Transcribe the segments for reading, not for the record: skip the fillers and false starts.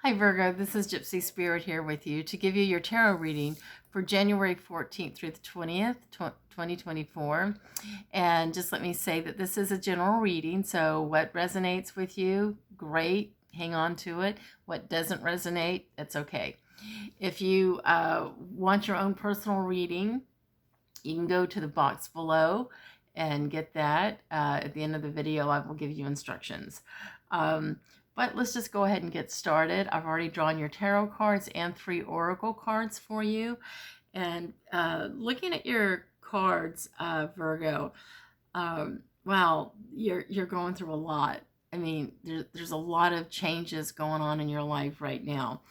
Hi Virgo, this is Gypsy Spirit here with you to give you your tarot reading for January 14th through the 20th, 2024. And just let me say that this is a general reading, so what resonates with you, great, hang on to it. What doesn't resonate, it's okay. If you want your own personal reading, you can go to the box below and get that. At the end of the video, I will give you instructions. But let's just go ahead and get started. I've already drawn your tarot cards and 3 oracle cards for you. And looking at your cards, Virgo, wow, you're going through a lot. I mean, there's a lot of changes going on in your life right now.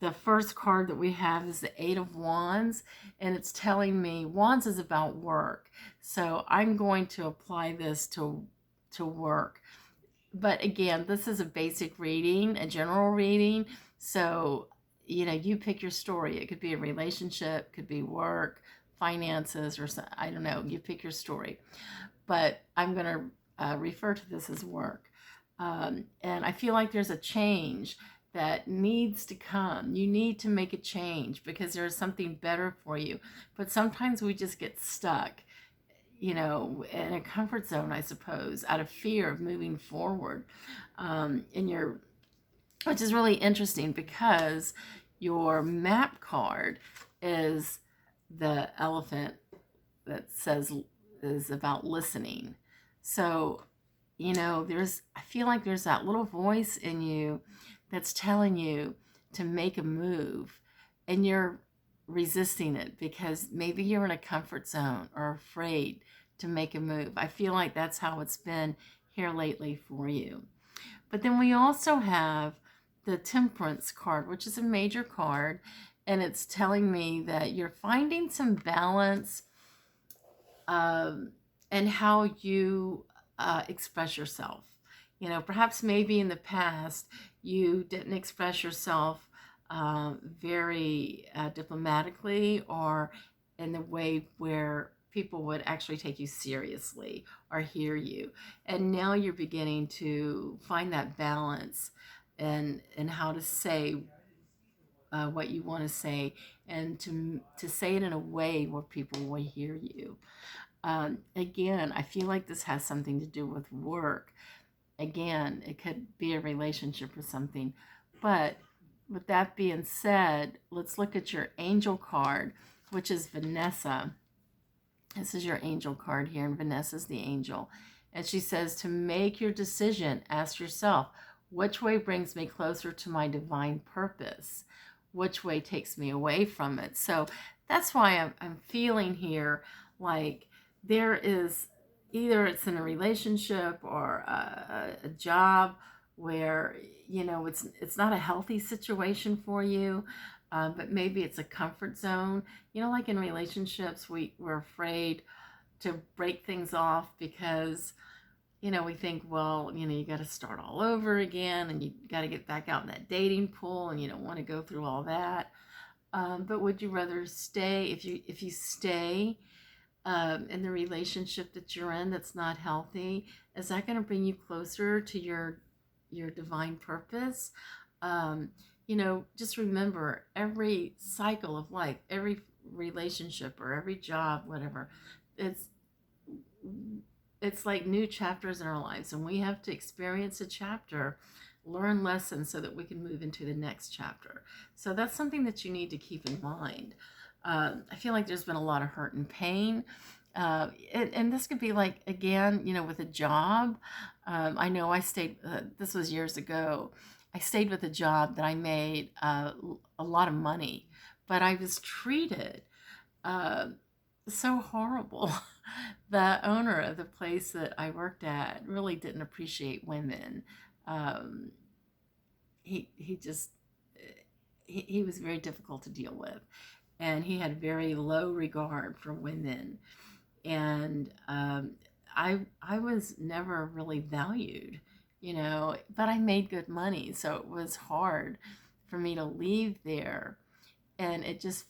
The first card that we have is the 8 of Wands, and it's telling me Wands is about work. So I'm going to apply this to work. But again, this is a basic reading, a general reading. So, you pick your story. It could be a relationship, could be work, finances, or I don't know. You pick your story. But I'm going to refer to this as work. And I feel like there's a change that needs to come. You need to make a change because there's something better for you. But sometimes we just get stuck, in a comfort zone, I suppose, out of fear of moving forward. Which is really interesting because your map card is the elephant that says is about listening. So, I feel like there's that little voice in you that's telling you to make a move, and you're resisting it because maybe you're in a comfort zone or afraid to make a move. I feel like that's how it's been here lately for you. But then we also have the Temperance card, which is a major card, and it's telling me that you're finding some balance and how you express yourself. Perhaps maybe in the past you didn't express yourself very diplomatically or in the way where people would actually take you seriously or hear you. And now you're beginning to find that balance and how to say what you want to say and to say it in a way where people will hear you. Again, I feel like this has something to do with work. Again, it could be a relationship or something. But with that being said, let's look at your angel card, which is Vanessa. This is your angel card here, and Vanessa's the angel. And she says to make your decision, ask yourself, which way brings me closer to my divine purpose? Which way takes me away from it? So that's why I'm feeling here like there is either it's in a relationship or a job where it's not a healthy situation for you, but maybe it's a comfort zone. Like in relationships, we're afraid to break things off because we think, well, you got to start all over again and you got to get back out in that dating pool and you don't want to go through all that. But would you rather stay if you stay in the relationship that you're in that's not healthy? Is that going to bring you closer to your divine purpose? Just remember, every cycle of life, every relationship or every job, whatever, it's like new chapters in our lives, and we have to experience a chapter, learn lessons so that we can move into the next chapter. So that's something that you need to keep in mind. I feel like there's been a lot of hurt and pain. And this could be like, again, with a job. I know I stayed, this was years ago. I stayed with a job that I made a lot of money, but I was treated so horrible. The owner of the place that I worked at really didn't appreciate women. Um, he just, he was very difficult to deal with, and he had very low regard for women. And I was never really valued, but I made good money, so it was hard for me to leave there. And it just,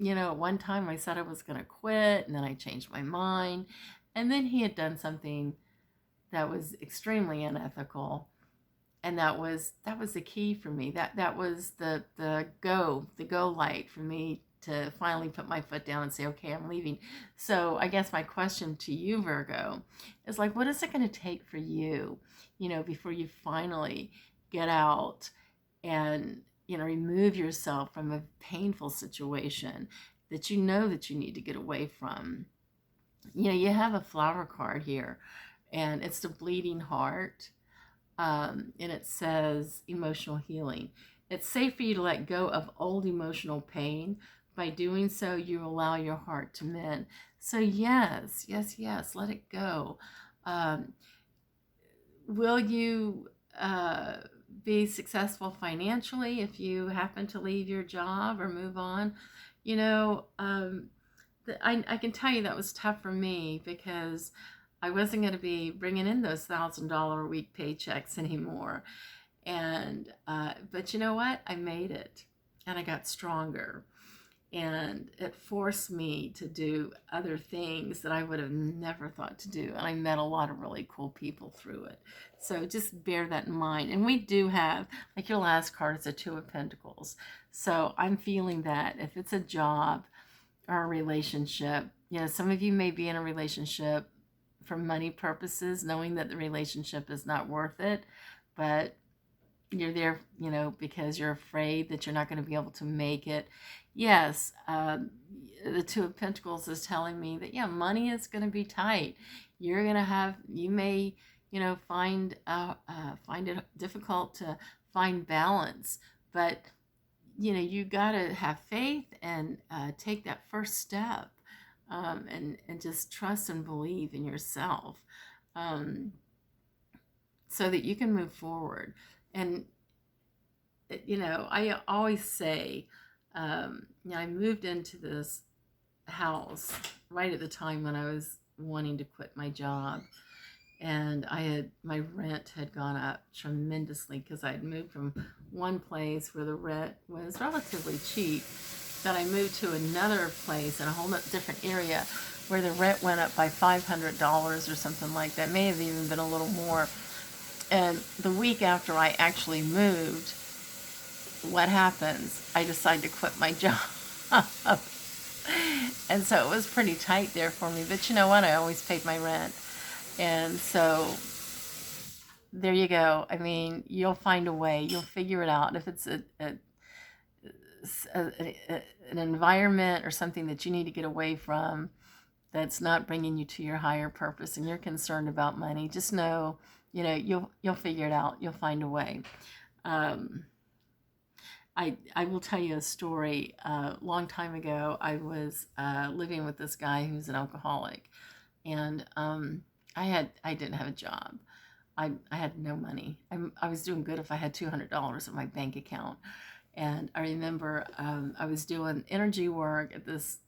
at one time I said I was going to quit, and then I changed my mind. And then he had done something that was extremely unethical. and that was the key for me. That was the go light for me to finally put my foot down and say, okay, I'm leaving. So I guess my question to you, Virgo, is like, what is it going to take for you, before you finally get out and remove yourself from a painful situation that that you need to get away from? You have a flower card here, and it's the bleeding heart, and it says emotional healing. It's safe for you to let go of old emotional pain. By doing so, you allow your heart to mend. So, yes, yes, yes, let it go. Um, will you be successful financially if you happen to leave your job or move on? You know, um, I can tell you that was tough for me because I wasn't going to be bringing in those $1,000 a week paychecks anymore. And, but you know what? I made it, and I got stronger, and it forced me to do other things that I would have never thought to do. And I met a lot of really cool people through it. So just bear that in mind. And we do have, like your last card is a Two of Pentacles. So I'm feeling that if it's a job or a relationship, some of you may be in a relationship for money purposes, knowing that the relationship is not worth it, but you're there, because you're afraid that you're not going to be able to make it. Yes, the Two of Pentacles is telling me that, yeah, money is going to be tight. You may, find it difficult to find balance, but, you got to have faith and take that first step, and just trust and believe in yourself, um, so that you can move forward. And I always say, I moved into this house right at the time when I was wanting to quit my job, and my rent had gone up tremendously because I had moved from one place where the rent was relatively cheap, but I moved to another place in a whole different area where the rent went up by $500 or something like that. May have even been a little more. And the week after I actually moved, what happens? I decide to quit my job. And so it was pretty tight there for me. But you know what? I always paid my rent. And so there you go. I mean, you'll find a way. You'll figure it out. If it's an environment or something that you need to get away from that's not bringing you to your higher purpose, and you're concerned about money, just know, you'll figure it out. You'll find a way. I will tell you a story. A long time ago, I was living with this guy who's an alcoholic, and I didn't have a job. I had no money. I was doing good if I had $200 in my bank account. And I remember I was doing energy work at this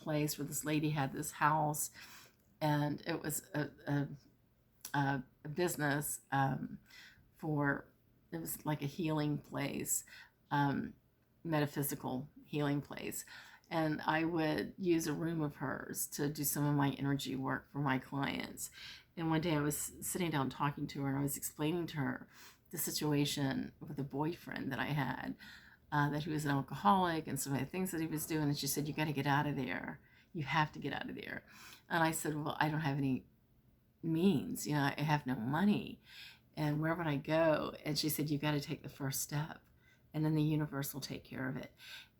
place where this lady had this house, and it was a business it was like a healing place, metaphysical healing place. And I would use a room of hers to do some of my energy work for my clients. And one day I was sitting down talking to her, and I was explaining to her the situation with a boyfriend that I had, that he was an alcoholic and some of the things that he was doing. And she said, you got to get out of there. You have to get out of there. And I said, well, I don't have any means. I have no money. And where would I go? And she said, you got to take the first step, and then the universe will take care of it.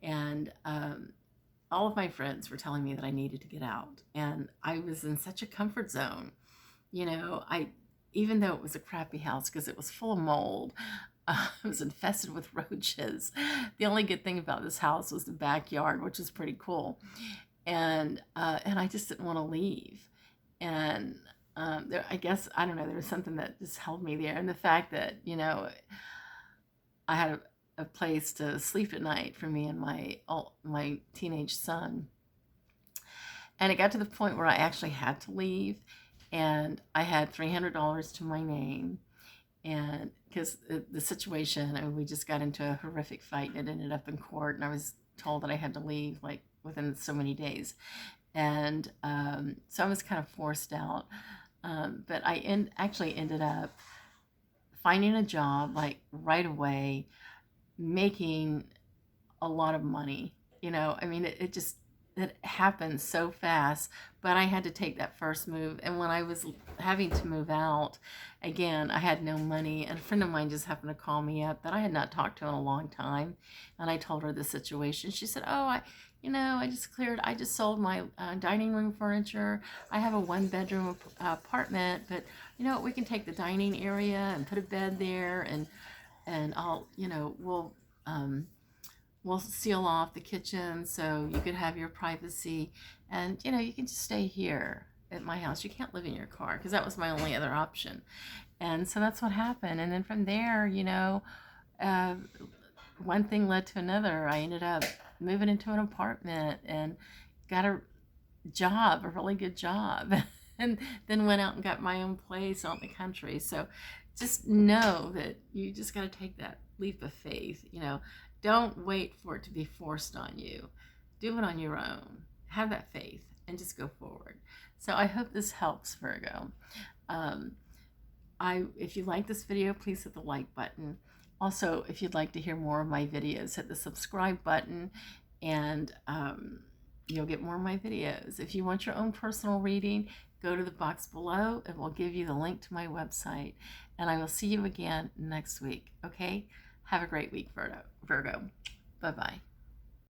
And all of my friends were telling me that I needed to get out. And I was in such a comfort zone. Even though it was a crappy house because it was full of mold, it was infested with roaches. The only good thing about this house was the backyard, which was pretty cool. And I just didn't want to leave. And I guess, I don't know, there was something that just held me there. And the fact that, I had a place to sleep at night for me and my teenage son. And it got to the point where I actually had to leave, and I had $300 to my name. And because the situation, and we just got into a horrific fight, and it ended up in court, and I was told that I had to leave like within so many days. And so I was kind of forced out. But I actually ended up finding a job like right away, making a lot of money. I mean, it happened so fast, but I had to take that first move. And when I was having to move out, again, I had no money. And a friend of mine just happened to call me up that I had not talked to in a long time. And I told her the situation. She said, "Oh, I just sold my dining room furniture. I have a 1-bedroom apartment, but we can take the dining area and put a bed there, and I'll, um, we'll seal off the kitchen so you could have your privacy, and you can just stay here at my house. You can't live in your car," because that was my only other option. And so that's what happened. And then from there, uh, one thing led to another. I ended up moving into an apartment and got a job, a really good job, and then went out and got my own place out in the country. So just know that you just got to take that leap of faith. Don't wait for it to be forced on you. Do it on your own. Have that faith and just go forward. So I hope this helps, Virgo. Um, if you like this video, please hit the like button. Also, if you'd like to hear more of my videos, hit the subscribe button, and you'll get more of my videos. If you want your own personal reading, go to the box below and we'll give you the link to my website. And I will see you again next week, okay? Have a great week, Virgo. Bye-bye.